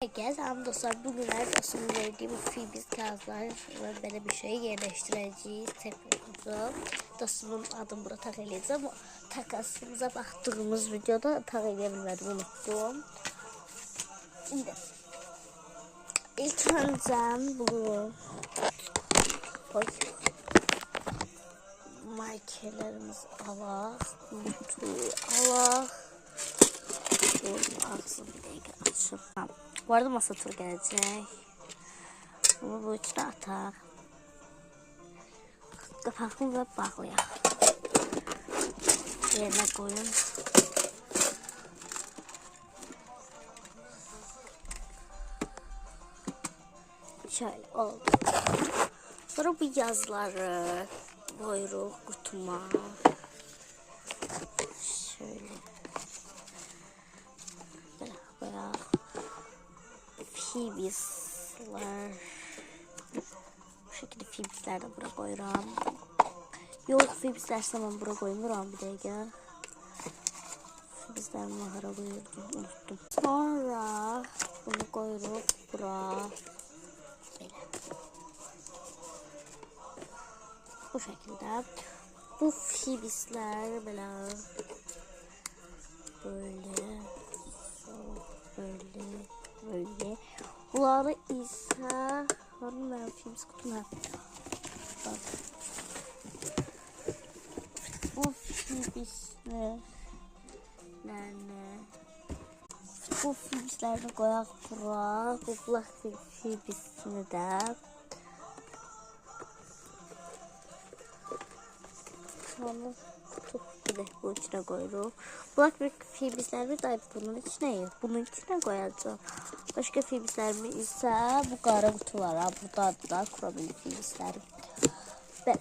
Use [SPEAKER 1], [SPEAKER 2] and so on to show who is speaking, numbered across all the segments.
[SPEAKER 1] Selam dostlar, bugünler dostum verdiğim Phoebus kağıtlar ve böyle bir şey yerleştireceğiz tekrar. Dostumun adını burada tak edeceğim. Takasımıza baktığımız videoda tak edebilmedim, unuttum. Şimdi ilk önce bunu markerlerimizi alaq, kutuyu alaq. Ağzını bir dakika açıp. Bu arada masa turu gelecek. Bunu bu içine atar. Kapağını ve bağlayaq. Yerine koyun. Şöyle oldu. Sonra bu yazıları koyuruq kutuma. Şöyle. Bayağı Phoebus'lar. Bu şekilde Phoebus'lar da buraya koyuram. Yok, Phoebus'lar ben buraya koymuram bir dakika. Phoebus'lar mahara koyurdum, unuttum. Sonra bunu koyurup buraya. Böyle. Bu şekilde. Bu Phoebus'lar böyle. Böyle. Bunları ise ben Phoebus kutuna. Bu Phoebus'lar bu Phoebus'ları koyaq bura. Bu Black Phoebus'unu da. Sonra bu içine koyuruq. Black Phoebus'larımı da bunun içine yok. Bunun içine koyacağım. Başka Phoebus'larımı ise bu qara kutulara. Burada da kurabilen Phoebus'larım. Böyle.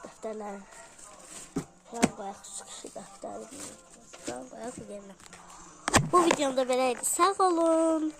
[SPEAKER 1] Dəftərlər. Falan koyaq çıxışı dəftərim. Falan koyaq yerine. Bu videomda böyleydi. Sağ olun.